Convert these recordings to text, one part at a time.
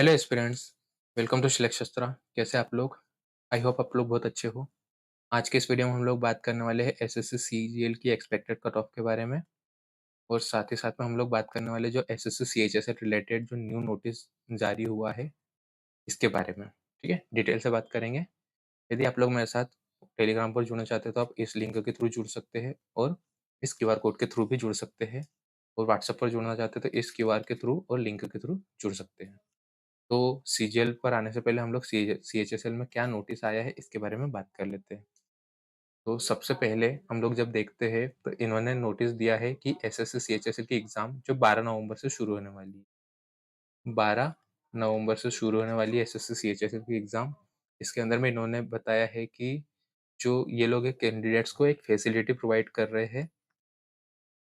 Hello aspirants, welcome to selection Shastra. कैसे आप लोग? आई होप आप लोग बहुत अच्छे हो। आज के इस वीडियो में हम लोग बात करने वाले हैं एसएससी सीजीएल की एक्सपेक्टेड कट ऑफ के बारे में, और साथ ही साथ में हम लोग बात करने वाले जो एसएससी सीएचएस से रिलेटेड जो न्यू नोटिस जारी हुआ है इसके बारे में। ठीक है, डिटेल से बात करेंगे। यदि आप लोग मेरे साथ टेलीग्राम पर जुड़ना चाहते हैं तो आप इस लिंक के थ्रू जुड़ सकते हैं, और इस क्यूआर कोड के थ्रू भी जुड़ सकते हैं। और व्हाट्सएप पर जुड़ना चाहते हैं तो इस क्यूआर के थ्रू और लिंक के थ्रू जुड़ सकते हैं। तो सीजीएल पर आने से पहले हम लोग सीएचएसएल में क्या नोटिस आया है इसके बारे में बात कर लेते हैं। तो सबसे पहले हम लोग जब देखते हैं तो इन्होंने नोटिस दिया है कि एसएससी सीएचएसएल की एग्जाम जो 12 नवंबर से शुरू होने वाली है। 12 नवंबर से शुरू होने वाली है एसएससी सीएचएसएल की एग्जाम। इसके अंदर में इन्होंने बताया है कि जो ये लोग कैंडिडेट्स को एक फैसिलिटी प्रोवाइड कर रहे हैं।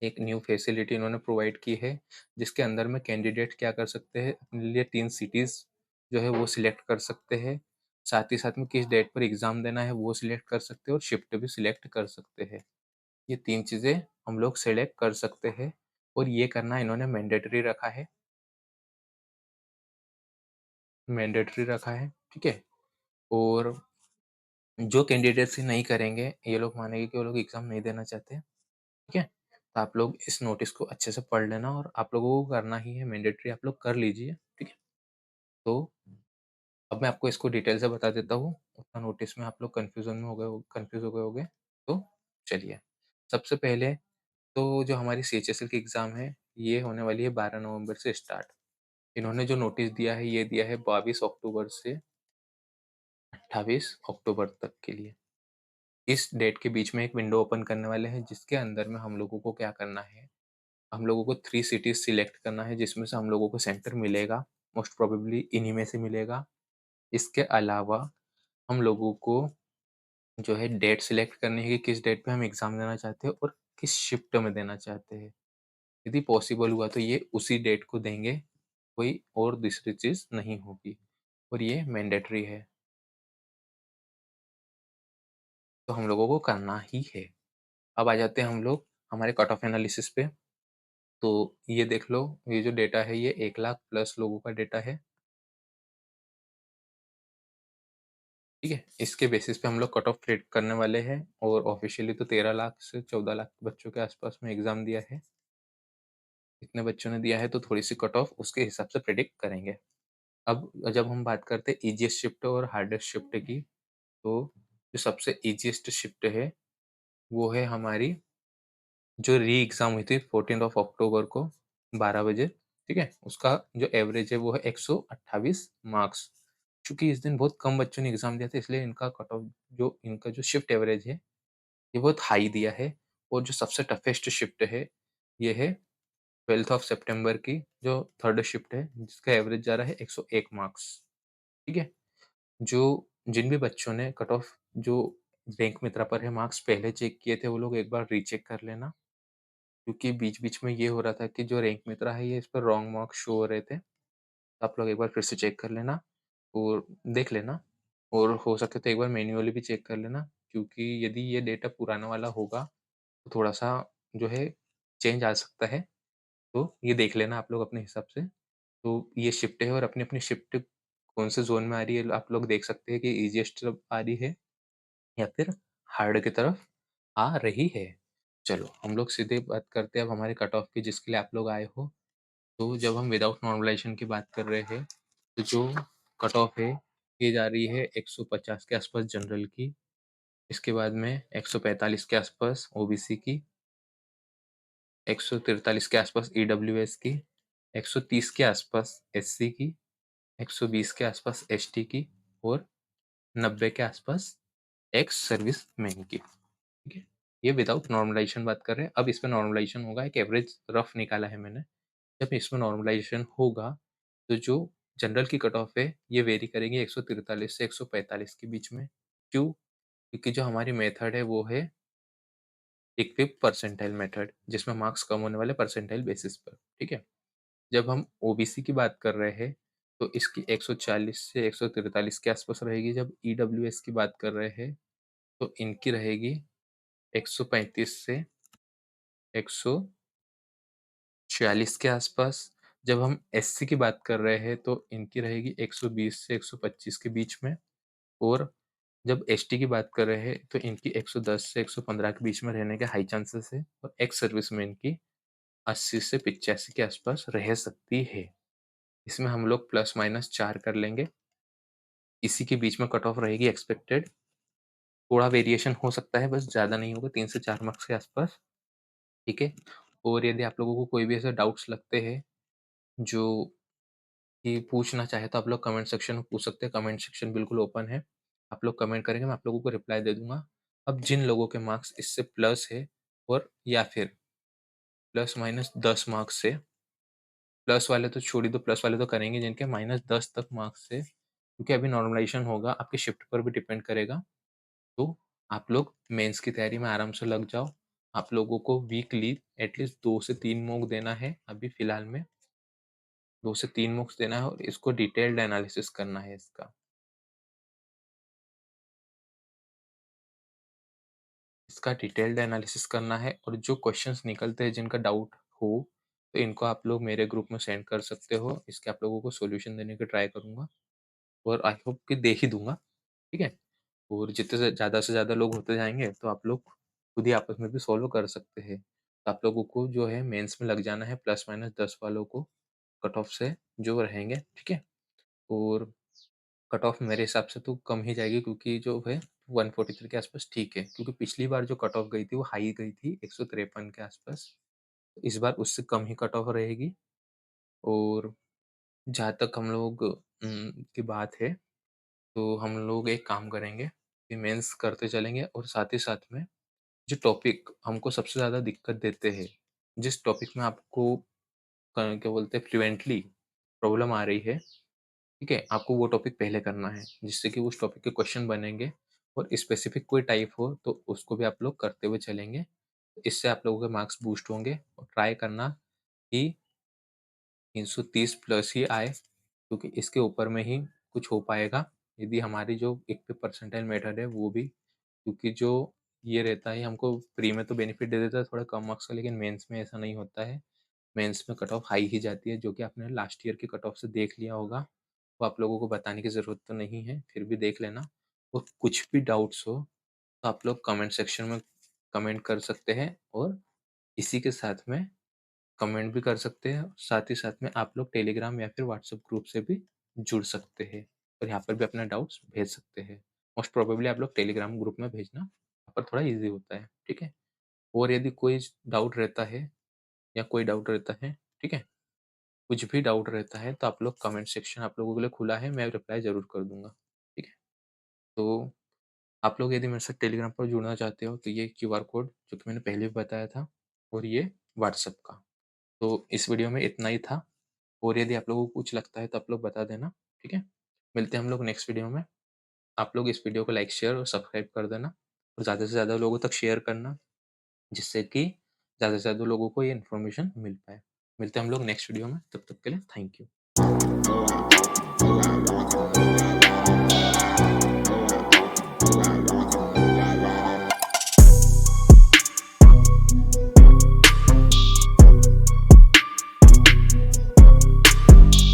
एक न्यू फैसिलिटी इन्होंने प्रोवाइड की है, जिसके अंदर में कैंडिडेट क्या कर सकते हैं, अपने लिए 3 सिटीज़ जो है वो सिलेक्ट कर सकते हैं। साथ ही साथ में किस डेट पर एग्ज़ाम देना है वो सिलेक्ट कर सकते हैं, और शिफ्ट भी सिलेक्ट कर सकते हैं। ये 3 चीज़ें हम लोग सिलेक्ट कर सकते हैं, और ये करना इन्होंने मैंडेटरी रखा है, ठीक है? और जो कैंडिडेट्स ये नहीं करेंगे, ये लोग मानेंगे कि वो लोग एग्ज़ाम नहीं देना चाहते, ठीक है? तो आप लोग इस नोटिस को अच्छे से पढ़ लेना, और आप लोगों को करना ही है मैंडेटरी, आप लोग कर लीजिए, ठीक है? तो अब मैं आपको इसको डिटेल से बता देता हूँ, उतना नोटिस में आप लोग कन्फ्यूज़ हो गए होंगे। तो चलिए, सबसे पहले तो जो हमारी सीएचएसएल की एग्ज़ाम है, ये होने वाली है 12 नवंबर से स्टार्ट। इन्होंने जो नोटिस दिया है, ये दिया है 22 अक्टूबर से 28 अक्टूबर तक के लिए। इस डेट के बीच में एक विंडो ओपन करने वाले हैं, जिसके अंदर में हम लोगों को क्या करना है, हम लोगों को 3 सिटीज़ सिलेक्ट करना है, जिसमें से हम लोगों को सेंटर मिलेगा, मोस्ट प्रोबेबली इन्हीं में से मिलेगा। इसके अलावा हम लोगों को जो है डेट सिलेक्ट करनी है कि किस डेट पे हम एग्ज़ाम देना चाहते हैं और किस शिफ्ट में देना चाहते हैं। यदि पॉसिबल हुआ तो ये उसी डेट को देंगे, कोई और दूसरी चीज़ नहीं होगी, और ये मैंडेटरी है, तो हम लोगों को करना ही है। अब आ जाते हैं हम लोग हमारे कट ऑफ एनालिसिस पे। तो ये देख लो, ये जो डेटा है ये 1 लाख प्लस लोगों का डेटा है, ठीक है? इसके बेसिस पे हम लोग कट ऑफ क्रिएट करने वाले हैं, और ऑफ़िशियली तो 13 लाख से 14 लाख बच्चों के आस-पास में एग्ज़ाम दिया है। इतने बच्चों ने दिया है तो थोड़ी-सी कट ऑफ उसके हिसाब से प्रेडिक्ट करेंगे। अब जब हम बात करते हैं ईज़ीएस्ट शिफ्ट और हार्डेस्ट शिफ्ट की, तो जो सबसे ईज़ीएस्ट शिफ्ट है, वो है हमारी जो री-एग्ज़ाम हुई थी 14th ऑफ अक्टूबर को 12 बजे, ठीक है? उसका जो एवरेज है वो है 128 मार्क्स। चूँकि इस दिन बहुत कम बच्चों ने एग्ज़ाम दिया था, इसलिए इनका कट ऑफ जो इनका जो शिफ्ट एवरेज है, ये बहुत हाई दिया है। और जो सबसे टफ़ेस्ट शिफ्ट है, ये है 12th ऑफ सितंबर की जो थर्ड शिफ्ट है, जिसका एवरेज जा रहा है 101 मार्क्स, ठीक है? जो जिन भी बच्चों ने कट ऑफ जो रैंक मित्रा पर है मार्क्स पहले चेक किए थे, वो लोग एक बार रीचेक कर लेना, क्योंकि बीच-बीच में ये हो रहा था कि जो रैंक मित्रा है, ये इस पर रॉन्ग मार्क्स शो हो रहे थे। आप लोग एक बार फिर से चेक कर लेना और देख लेना, और हो सके तो एक बार मैन्युअली भी चेक कर लेना, क्योंकि यदि ये डेटा पुराना वाला होगा, तो थोड़ा-सा जो है चेंज आ सकता है। तो ये देख लेना आप लोग अपने हिसाब से। तो ये शिफ्ट है, और अपनी-अपनी शिफ्ट कौन से ज़ोन में आ रही है, आप लोग देख सकते हैं कि ईज़ीएस्ट आ रही है या फिर हार्ड की तरफ आ रही है। चलो, हम लोग सीधे बात करते हैं अब हमारे कट ऑफ की, जिसके लिए आप लोग आए हो। तो जब हम विदाउट नॉर्मलाइज़ेशन की बात कर रहे हैं, तो जो कट ऑफ है, ये जा रही है 150 के आसपास जनरल की, इसके बाद में 145 के आसपास ओबीसी की, 143 के आसपास ईडब्ल्यूएस की, 130 के आसपास एससी की, 120 के आसपास एसटी की, और 90 के आसपास एक्स सर्विसमैन की, ठीक है? ये विदाउट नॉर्मलाइज़ेशन बात कर रहे हैं। अब इसमें नॉर्मलाइज़ेशन होगा, एक एवरेज रफ निकाला है मैंने। जब इसमें नॉर्मलाइज़ेशन होगा, तो जो जनरल की कट ऑफ है, ये वेरी करेगी 143 से 145 के बीच में। क्यों? क्योंकि जो हमारी मेथड है, वो है इक्विप परसेंटाइल मेथड, जिसमें मार्क्स कम होने वाले परसेंटाइल बेसिस पर, ठीक है? जब हम ओबीसी की बात कर रहे हैं, तो इसकी 140 से 143 के आसपास रहेगी। जब ईडब्ल्यूएस की बात कर रहे हैं, तो इनकी रहेगी 135 से 146 के आसपास। जब हम एससी की बात कर रहे हैं तो इनकी रहेगी 120 से 125 के बीच में, और जब एसटी की बात कर रहे हैं तो इनकी 110 से 115 के बीच में रहने के हाई चांसेस है, और एक्स सर्विसमैन की 80 से 85 के आसपास रह सकती है। इसमें हम लोग प्लस माइनस 4 कर लेंगे। इसी के बीच में कट ऑफ रहेगी एक्सपेक्टेड। थोड़ा वेरिएशन हो सकता है, बस ज़्यादा नहीं होगा, 3 से 4 मार्क्स के आसपास, ठीक है? और यदि आप लोगों को कोई भी ऐसे डाउट्स लगते हैं जो कि पूछना चाहे तो आप लोग कमेंट सेक्शन में पूछ सकते हैं। कमेंट सेक्शन बिल्कुल ओपन है। आप लोग कमेंट करेंगे, मैं आप लोगों को रिप्लाई दे दूँगा। अब जिन लोगों के मार्क्स इससे प्लस है, और या फिर प्लस माइनस 10 मार्क्स से, प्लस वाले तो छोड़ ही दो, प्लस वाले तो करेंगे, जिनके माइनस 10 तक मार्क्स है, क्योंकि अभी नॉर्मलाइज़ेशन होगा, आपके शिफ्ट पर भी डिपेंड करेगा। तो आप लोग मेंस की तैयारी में आराम से लग जाओ। आप लोगों को वीकली एटलीस्ट 2 से 3 मॉक देना है, अभी फ़िलहाल में 2 से 3 मॉक्स देना है, और इसको डिटेल्ड एनालिसिस करना है इसका। इसका डिटेल्ड एनालिसिस करना है, और जो क्वेश्चंस निकलते हैं जिनका डाउट हो, तो इनको आप लोग मेरे ग्रुप में सेंड कर सकते हो। इसके आप लोगों को सॉल्यूशन देने की ट्राई करूँगा, और आई होप कि दे ही दूँगा, ठीक है? और जितने से ज़्यादा लोग होते जाएँगे, तो आप लोग खुद ही आपस में भी सॉल्व कर सकते हैं। तो आप लोगों को जो है मेंस में लग जाना है, प्लस माइनस 10 वालों को कट ऑफ से जो रहेंगे, ठीक है? और कट ऑफ मेरे हिसाब से तो कम ही जाएगी, क्योंकि जो है 143 के आसपास ठीक है, क्योंकि पिछली बार जो कट ऑफ गई थी वो हाई गई थी 153 के आसपास। इस बार उससे कम ही कट ऑफ रहेगी। और जहाँ तक हम लोग की बात है, तो हम लोग एक काम करेंगे कि मेंस करते चलेंगे, और साथ ही साथ में जो टॉपिक हमको सबसे ज़्यादा दिक्कत देते हैं, जिस टॉपिक में आपको क्या बोलते हैं फ्लुएंटली प्रॉब्लम आ रही है, ठीक है? आपको वो टॉपिक पहले करना है, जिससे कि उस टॉपिक के क्वेश्चन बनेंगे, और स्पेसिफिक कोई टाइप हो तो उसको भी आप लोग करते हुए चलेंगे। इससे आप लोगों के मार्क्स बूस्ट होंगे, और ट्राई करना कि 330 प्लस ही आए, क्योंकि इसके ऊपर में ही कुछ हो पाएगा। यदि हमारी जो एक पे परसेंटाइल मेथड है वो भी, क्योंकि जो ये रहता है हमको प्री में तो बेनिफिट दे देता है थोड़ा कम मार्क्स का, लेकिन मेंस में ऐसा नहीं होता है। मेंस में कट ऑफ हाई ही जाती है, जो कि आपने लास्ट ईयर की कट ऑफ से देख लिया होगा। वो आप लोगों को बताने की ज़रूरत तो नहीं है, फिर भी देख लेना। और कुछ भी डाउट्स हो तो आप लोग कमेंट सेक्शन में कमेंट कर सकते हैं, और इसी के साथ में कमेंट भी कर सकते हैं। साथ ही साथ में आप लोग टेलीग्राम या फिर व्हाट्सएप ग्रुप से भी जुड़ सकते हैं, और यहाँ पर भी अपना डाउट्स भेज सकते हैं। मोस्ट प्रोबेबली आप लोग टेलीग्राम ग्रुप में भेजना, यहाँ पर थोड़ा ईज़ी होता है, ठीक है? और यदि कोई डाउट रहता है, या कोई डाउट रहता है, ठीक है? कुछ भी डाउट रहता है तो आप लोग कमेंट सेक्शन आप लोगों के लिए खुला है, मैं रिप्लाई ज़रूर कर दूँगा, ठीक है? तो आप लोग यदि मेरे साथ टेलीग्राम पर जुड़ना चाहते हो तो ये क्यूआर कोड जो कि मैंने पहले भी बताया था, और ये व्हाट्सएप का। तो इस वीडियो में इतना ही था, और यदि आप लोगों को कुछ लगता है तो आप लोग बता देना, ठीक है? मिलते हैं हम लोग नेक्स्ट वीडियो में। आप लोग इस वीडियो को लाइक, शेयर और सब्सक्राइब कर देना, और ज़्यादा से ज़्यादा लोगों तक शेयर करना, जिससे कि ज़्यादा से ज़्यादा लोगों को ये इन्फॉर्मेशन मिल पाए। मिलते हैं हम लोग नेक्स्ट वीडियो में, तब तक के लिए थैंक यू।